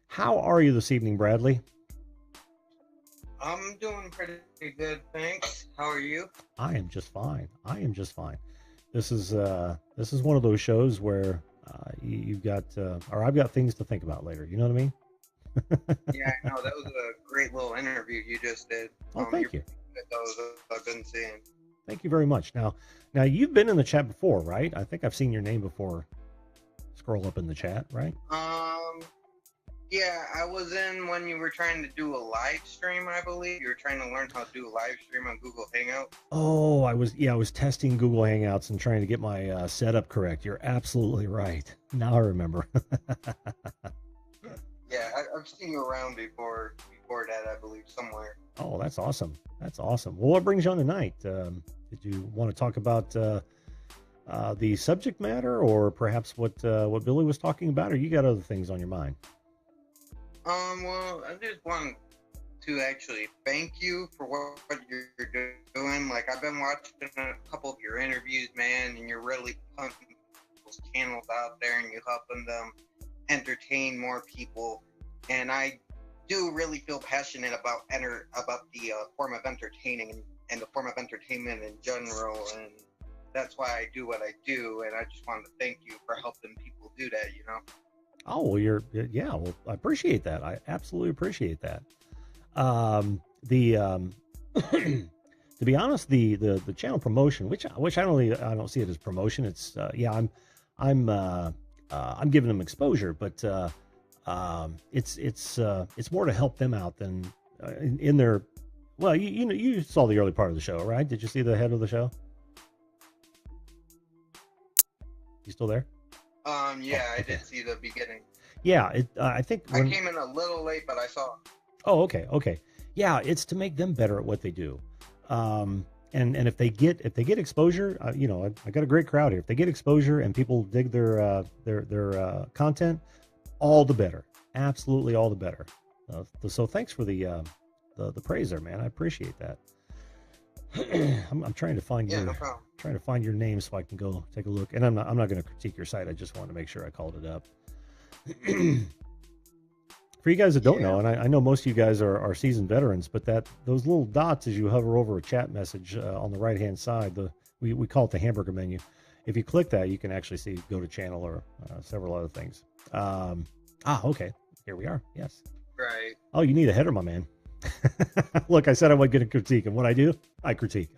How are you this evening, Bradley? I'm doing pretty good, thanks. How are you? I am just fine. I am just fine. This is one of those shows where you've got or I've got things to think about later. You know what I mean? Yeah, I know that was a great little interview you just did. Oh, You're thank you. those I've been seeing. Thank you very much. Now you've been in the chat before, right? I think I've seen your name before. Scroll up in the chat, right? Yeah, I was in when you were trying to do a live stream. I believe you were trying to learn how to do a live stream on Google Hangout. Oh, I was testing Google Hangouts and trying to get my setup correct. You're absolutely right. Now I remember. Yeah, I've seen you around before that, I believe, somewhere. Oh, that's awesome. That's awesome. Well, what brings you on tonight? Did you want to talk about the subject matter, or perhaps what Billy was talking about, or you got other things on your mind? Well, I just want to actually thank you for what you're doing. Like, I've been watching a couple of your interviews, man, and you're really pumping people's channels out there, and you're helping them entertain more people. And I do really feel passionate about the form of entertaining and the form of entertainment in general, and that's why I do what I do. And I just wanted to thank you for helping people do that, you know? Oh, well, yeah. Well, I appreciate that. I absolutely appreciate that. To be honest, the channel promotion, which I don't see it as promotion. It's I'm giving them exposure, but it's more to help them out than in their. Well, you saw the early part of the show, right? Did you see the head of the show? You still there? Yeah, Oh, okay. I did see the beginning. Yeah, I think I came in a little late, but I saw. Oh, okay. Yeah, it's to make them better at what they do. And if they get exposure, I got a great crowd here. If they get exposure and people dig their content, all the better. Absolutely, all the better. So thanks for the praise there, man. I appreciate that. I'm trying to find no problem. trying to find your name so I can go take a look. And I'm not going to critique your site. I just wanted to make sure I called it up. For you guys that don't know, and I know most of you guys are seasoned veterans, but those little dots as you hover over a chat message on the right hand side, we call it the hamburger menu. If you click that, you can actually see go to channel or several other things. Okay, here we are. Yes. Right. Oh, you need a header, my man. Look, I said I wasn't going to critique, and what I do, I critique.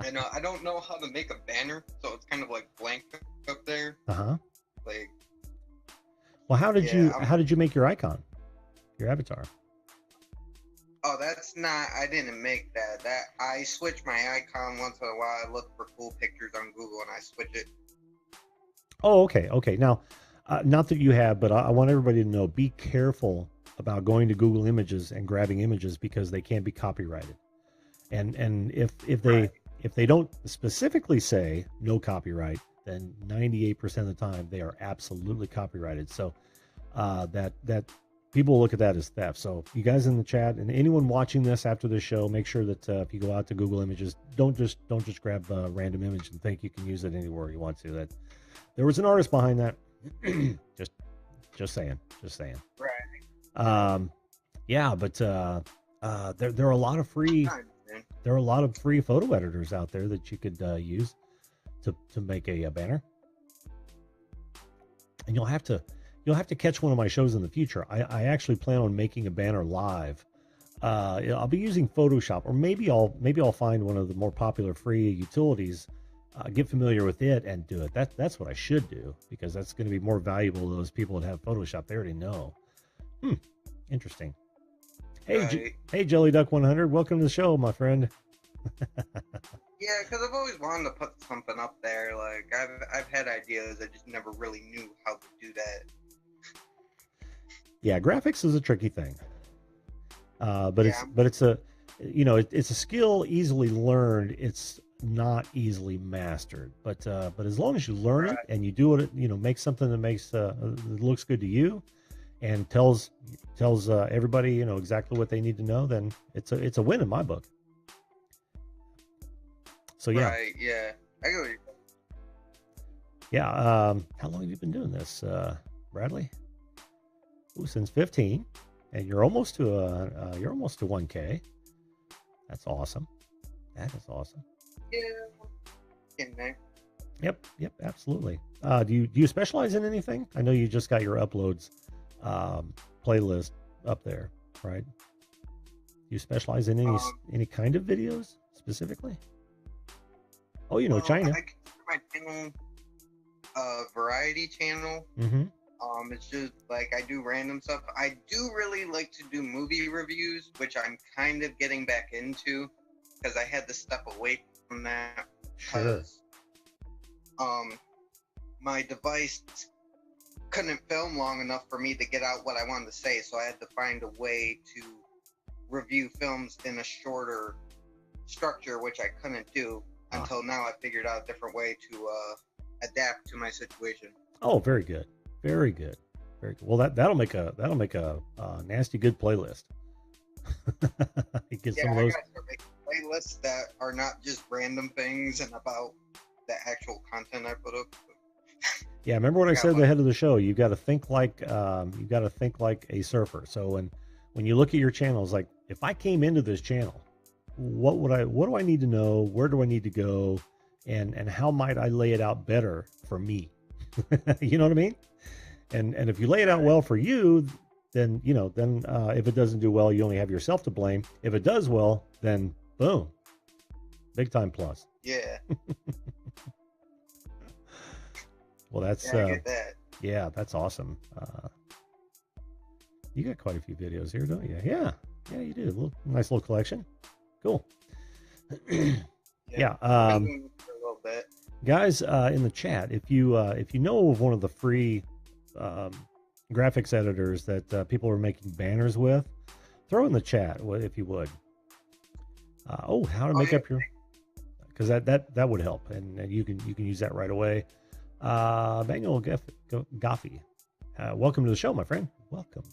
And I don't know how to make a banner, so it's kind of like blank up there. Like. Well, how did you make your icon, your avatar? Oh, that's not. I didn't make that. I switch my icon once in a while. I look for cool pictures on Google and I switch it. Oh, okay. Now, not that you have, but I want everybody to know: be careful about going to Google Images and grabbing images because they can be copyrighted. And if they don't specifically say no copyright, then 98% of the time they are absolutely copyrighted. So that people look at that as theft. So you guys in the chat and anyone watching this after the show, make sure that if you go out to Google Images, don't just grab a random image and think you can use it anywhere you want to. That there was an artist behind that. just saying. Right. Yeah, but there are a lot of free. There are a lot of free photo editors out there that you could use to make a banner. And you'll have to catch one of my shows in the future. I actually plan on making a banner live. I'll be using Photoshop, or maybe I'll find one of the more popular free utilities, get familiar with it, and do it. That's what I should do, because that's going to be more valuable to those people that have Photoshop. They already know. Interesting. Hey, right. Hey, Jelly Duck 100, welcome to the show, my friend. Yeah, because I've always wanted to put something up there. Like I've had ideas, I just never really knew how to do that. Yeah, graphics is a tricky thing, but it's a skill easily learned. It's not easily mastered, but as long as you learn it and you do it, make something that makes that looks good to you and tells everybody exactly what they need to know, then it's a win in my book. So yeah. Right, yeah. I go. Yeah. How long have you been doing this? Bradley. Ooh, since 15, and you're almost to 1K. That's awesome. That is awesome. Yeah, getting there. Yep, absolutely. Do you specialize in anything? I know you just got your uploads playlist up there, right? Do you specialize in any kind of videos specifically? Oh, you know, China. I consider my channel a variety channel. Mm-hmm. It's just like I do random stuff. I do really like to do movie reviews, which I'm kind of getting back into because I had to step away from that. Sure. My device couldn't film long enough for me to get out what I wanted to say, so I had to find a way to review films in a shorter structure, which I couldn't do until now. I figured out a different way to adapt to my situation. Oh, very good, very good, very good. Well, that'll make a nasty good playlist. Get some of those. I gotta start making playlists that are not just random things and about the actual content I put up. Yeah, remember what I said at the head of the show? You've got to think like a surfer. So when you look at your channels, like if I came into this channel, what do I need to know? Where do I need to go? And how might I lay it out better for me? You know what I mean? And if you lay it out well for you, then if it doesn't do well, you only have yourself to blame. If it does well, then boom, big time plus. Yeah. Well, that's I get that. Yeah, that's awesome. You got quite a few videos here, don't you? Yeah, you do. Nice little collection. Cool. Yeah. A little bit. Guys, in the chat, if you know of one of the free graphics editors that people are making banners with, throw in the chat if you would. How to make up your, because that would help, and you can use that right away. Manuel Goffey, welcome to the show, my friend. Welcome.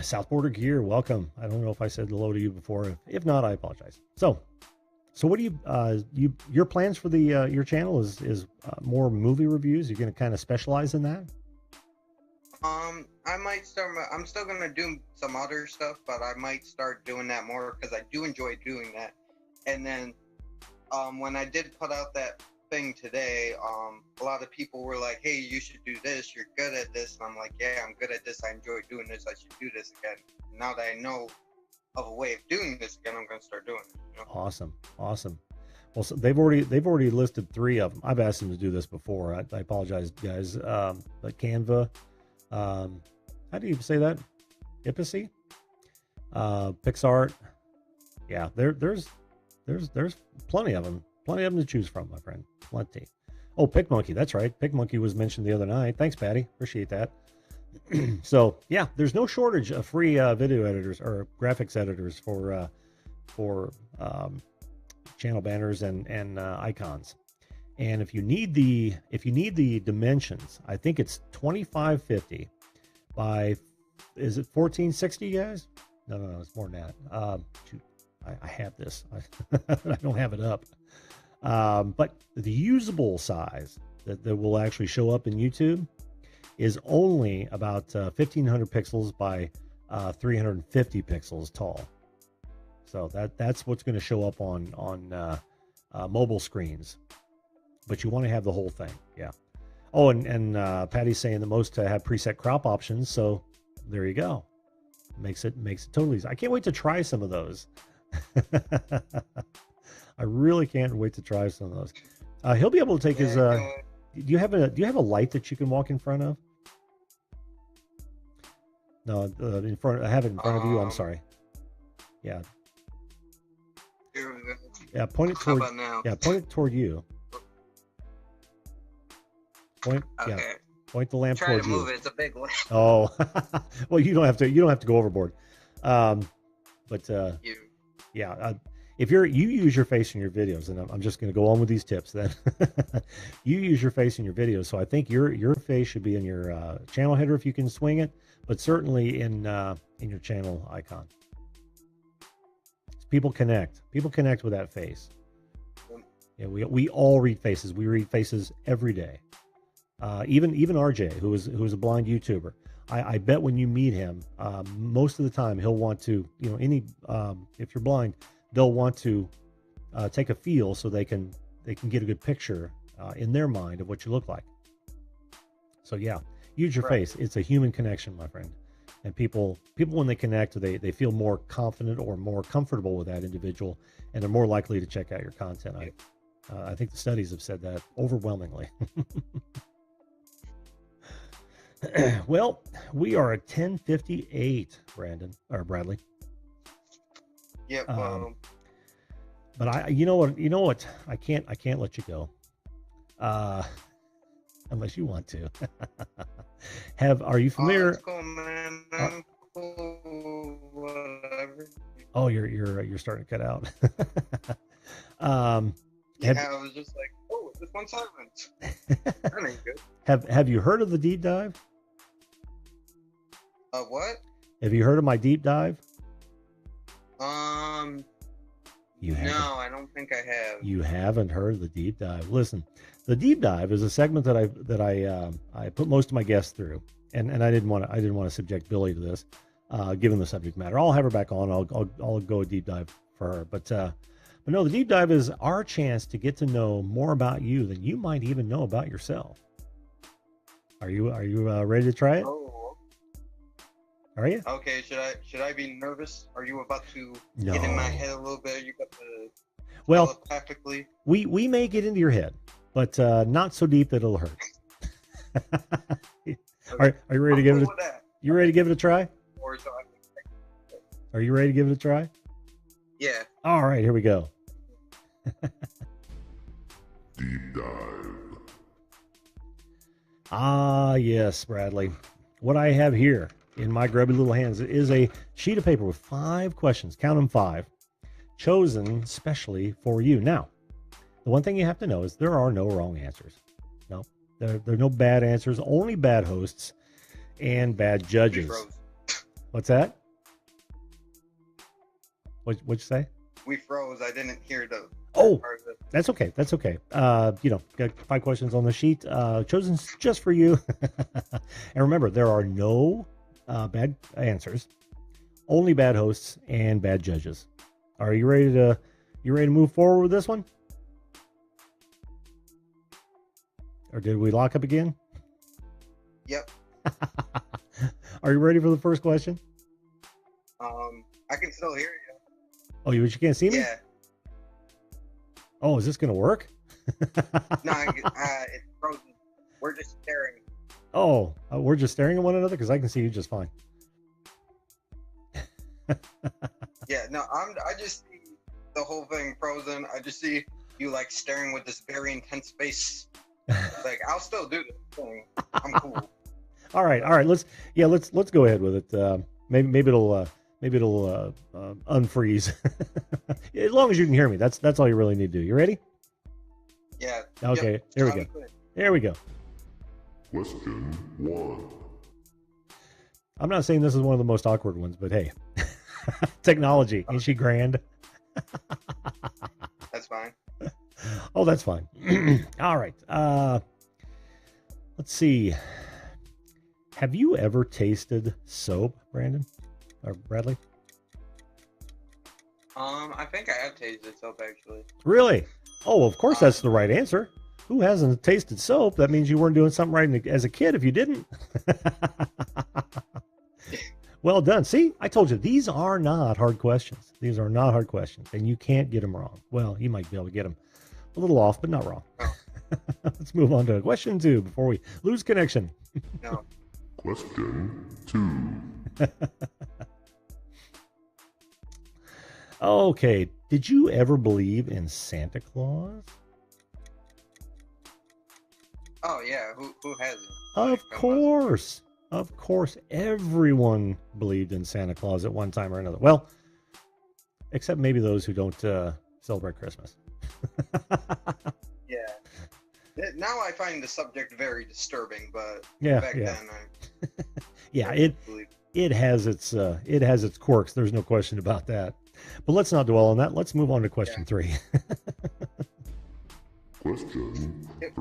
South Border Gear, welcome. I don't know if I said hello to you before. If not, I apologize. So what do your plans for the your channel is more movie reviews? You're going to kind of specialize in that? I might start. I'm still going to do some other stuff, but I might start doing that more because I do enjoy doing that. And then when I did put out that thing today, a lot of people were like, hey, you should do this, you're good at this, and I'm like, yeah, I'm good at this, I enjoy doing this, I should do this again. Now that I know of a way of doing this again, I'm going to start doing it, you know? Awesome Well, so they've already listed 3 of them. I've asked them to do this before. I apologize, guys. Like Canva, how do you say that? Ipacy, PixArt. Yeah, there's plenty of them to choose from, my friend. Plenty. Oh, PicMonkey. That's right. PicMonkey was mentioned the other night. Thanks, Patty. Appreciate that. So yeah, there's no shortage of free video editors or graphics editors for channel banners and icons. And if you need the dimensions, I think it's 2550 by, is it 1460, guys? No, it's more than that. Shoot, I have this. I don't have it up. But the usable size that will actually show up in YouTube is only about 1500 pixels by 350 pixels tall. So that's what's going to show up on mobile screens. But you want to have the whole thing, yeah. Oh, and Patty's saying the most to have preset crop options. So there you go. Makes it totally easy. I can't wait to try some of those. I really can't wait to try some of those. He'll be able to take his. Do you have a light that you can walk in front of? No, in front. I have it in front of you. I'm sorry. Yeah. Here we go. Yeah, point it toward. How about now? Yeah, point it toward you. Point. Okay. Yeah. Point the lamp Trying toward to you. move it. It's a big lamp. Oh, well, you don't have to go overboard. But yeah, if you use your face in your videos, and I'm just going to go on with these tips, then you use your face in your videos. So I think your face should be in your channel header if you can swing it, but certainly in your channel icon. People connect with that face. Yeah, we all read faces. We read faces every day. Even RJ, who is a blind YouTuber. I bet when you meet him, most of the time he'll want to, if you're blind, they'll want to take a feel so they can get a good picture in their mind of what you look like. So yeah, use your face. It's a human connection, my friend. And people when they connect, they feel more confident or more comfortable with that individual, and they're more likely to check out your content. I think the studies have said that overwhelmingly. Well, we are at 10:58, Bradley. Yep. But you know what? I can't let you go. Unless you want to. Are you familiar? It's cool, man. I'm cool. Whatever. Oh, you're starting to cut out. I was just like, oh, this one's silent. That ain't good. Have you heard of the deep dive? What? Have you heard of my deep dive? You haven't? No, I don't think I have. You haven't heard of the deep dive. Listen, the deep dive is a segment that I put most of my guests through, and I didn't want to subject Billy to this, given the subject matter. I'll have her back on. I'll go a deep dive for her, but no, the deep dive is our chance to get to know more about you than you might even know about yourself. Are you ready to try it? Oh. Are you? Okay, should I be nervous? Are you about to No. get in my head a little bit? You got to Well, telepathically? We may get into your head, but not so deep that it'll hurt. Are you ready to give it you ready to give it a try? Or so Are you ready to give it a try? Yeah. All right, here we go. Deep dive. Ah, yes, Bradley. What I have here in my grubby little hands is a sheet of paper with 5 questions, count them 5, chosen specially for you. Now, the one thing you have to know is there are no wrong answers. No, there are no bad answers, only bad hosts and bad judges. What's that? What'd you say? We froze. I didn't hear the Oh, part of it. that's okay. That's okay. Got 5 questions on the sheet, chosen just for you. And remember, there are no bad answers, only bad hosts and bad judges. Are you ready to move forward with this one? Or did we lock up again? Yep. Are you ready for the first question? I can still hear you. Oh, you can't see me? Yeah. Oh, is this going to work? No, it's frozen. We're just staring. Oh, we're just staring at one another because I can see you just fine. Yeah, no, I just see the whole thing frozen. I just see you like staring with this very intense face. Like, I'll still do this thing. I'm cool. All right. Let's go ahead with it. Maybe it'll unfreeze. As long as you can hear me, that's all you really need to do. You ready? Yeah. Okay. Yep. Here we go. Here we go. Question 1. I'm not saying this is one of the most awkward ones, but hey, technology, ain't she grand? That's fine. Oh, that's fine. All right. Let's see. Have you ever tasted soap, Brandon or Bradley? I think I have tasted soap actually. Really? Oh, of course that's the right answer. Who hasn't tasted soap? That means you weren't doing something right as a kid if you didn't. Well done. See, I told you, these are not hard questions. These are not hard questions, and you can't get them wrong. Well, you might be able to get them a little off, but not wrong. Let's move on to question 2 before we lose connection. No. Question 2. Okay. Did you ever believe in Santa Claus? Oh yeah, who hasn't? Of course. Of course, everyone believed in Santa Claus at one time or another. Well, except maybe those who don't celebrate Christmas. Yeah. Now I find the subject very disturbing, but Yeah, back yeah. then Yeah, I believed. it has its quirks. There's no question about that. But let's not dwell on that. Let's move on to question 3. Question 3.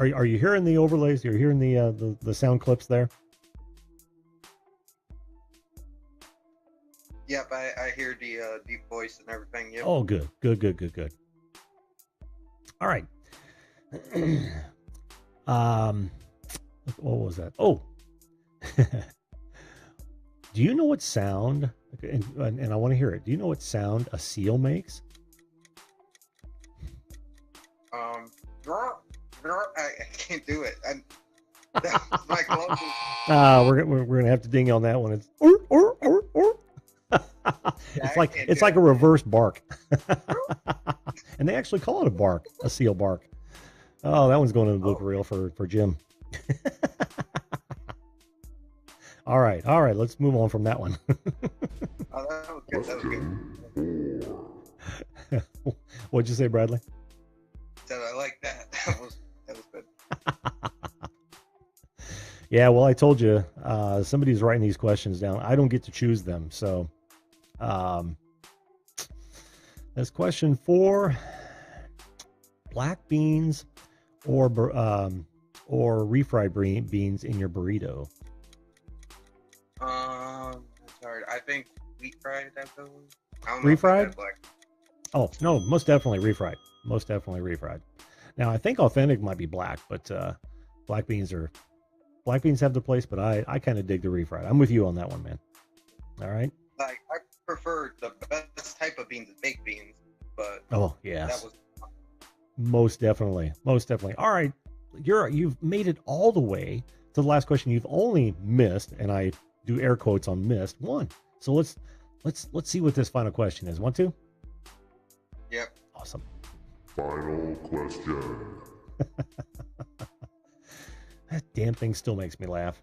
Are you hearing the overlays? You're hearing the sound clips there? Yep, I hear the deep voice and everything. Yep. Oh, good. All right. What was that? Oh, do you know what sound? And I want to hear it. Do you know what sound a seal makes? I can't do it. That's my closest. We're gonna have to ding on that one. It's it's like a reverse bark, and they actually call it a bark, a seal bark. Oh, that one's going in the blooper reel for Jim. All right. Let's move on from that one. Oh, that was good. That was good. What'd you say, Bradley? Said I like that. That was good. Yeah, well, I told you, somebody's writing these questions down. I don't get to choose them. So, that's question 4: black beans or refried beans in your burrito. That's hard. I think wheat fried. That's the one. Refried? Oh no, most definitely refried. Most definitely refried. Now I think authentic might be black, but black beans have the place. But I kind of dig the refried. I'm with you on that one, man. All right. Like I prefer the best type of beans is baked beans, but oh yes, that was most definitely. All right, you've made it all the way to the last question. You've only missed, and I do air quotes on missed, one. So let's see what this final question is. Want to? Yep. Awesome. Final question. That damn thing still makes me laugh.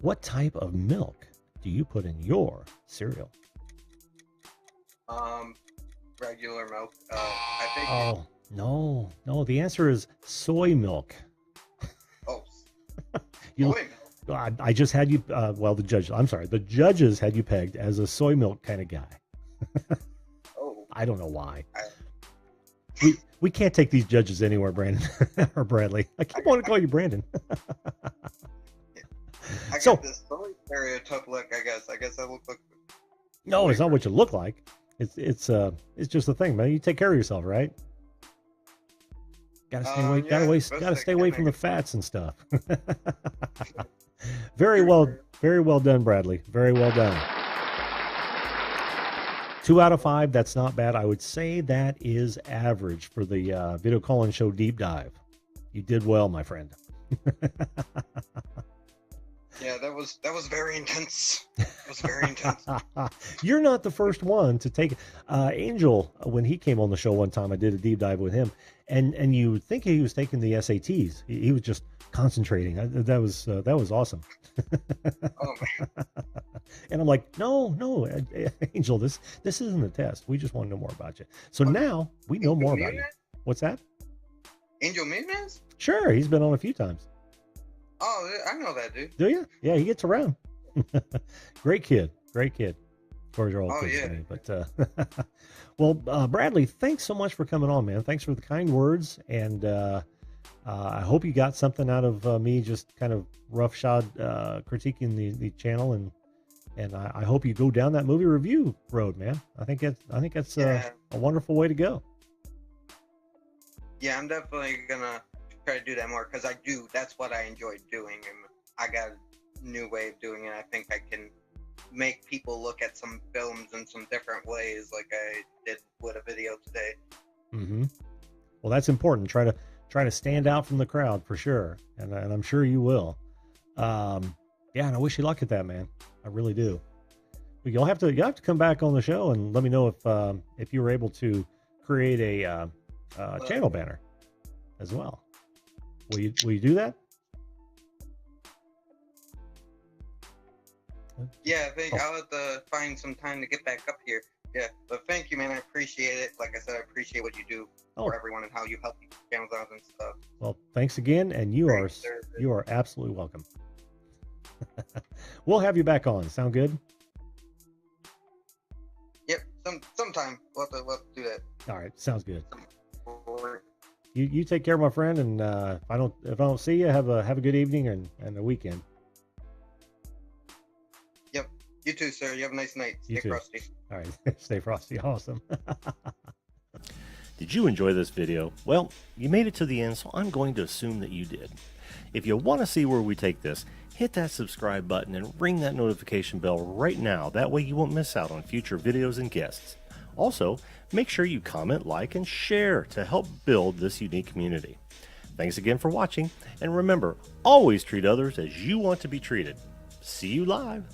What type of milk do you put in your cereal? Regular milk. I think. Oh, no. The answer is soy milk. Oh. You, soy milk. I just had you. The judges had you pegged as a soy milk kind of guy. Oh. I don't know why. We can't take these judges anywhere, Brandon or Bradley. I keep wanting to call you Brandon. I got this soy stereotype look. I guess I look like. No, it's not what you look like. It's just a thing, man. You take care of yourself, right? Gotta stay away. Gotta stay away from the fats and stuff. Very well done, Bradley. Very well done. 2 out of 5. That's not bad. I would say that is average for the video call-in show deep dive. You did well, my friend. Yeah, that was very intense. It was very intense. You're not the first one to take Angel. When he came on the show one time, I did a deep dive with him, and you would think he was taking the SATs. He was just concentrating. That was awesome. Oh man! And I'm like, no, Angel, this isn't a test. We just want to know more about you. So now we know more about you. What's that? Angel Menez? Sure, he's been on a few times. Oh, I know that dude. Do you? Yeah, he gets around. Great kid. Of course, you're all kids yeah. to me, but well, Bradley, thanks so much for coming on, man. Thanks for the kind words, and I hope you got something out of me just kind of roughshod critiquing the channel, and I hope you go down that movie review road, man. I think that's a wonderful way to go. Yeah, I'm definitely gonna try to do that more because that's what I enjoy doing, and I got a new way of doing it. I think I can make people look at some films in some different ways, like I did with a video today. Mm-hmm. Well, that's important. Try to stand out from the crowd for sure, and I'm sure you will. Yeah, and I wish you luck at that, man. I really do. But you'll have to come back on the show and let me know if you were able to create a channel banner as well. Will you do that? Yeah, I think I'll have to find some time to get back up here. Yeah, but thank you, man. I appreciate it. Like I said, I appreciate what you do for everyone and how you help these channels out and stuff. Well, thanks again, and you are absolutely welcome. We'll have you back on. Sound good? Yep. Sometime we'll have to do that. All right, sounds good. support. You take care, my friend, and if I don't see you, have a good evening and a weekend. Yep. You too, sir. You have a nice night. You Stay too. frosty. All right, stay frosty. Awesome. Did you enjoy this video? Well, you made it to the end, so I'm going to assume that you did. If you want to see where we take this, hit that subscribe button and ring that notification bell right now. That way you won't miss out on future videos and guests. Also, make sure you comment, like, and share to help build this unique community. Thanks again for watching, and remember, always treat others as you want to be treated. See you live.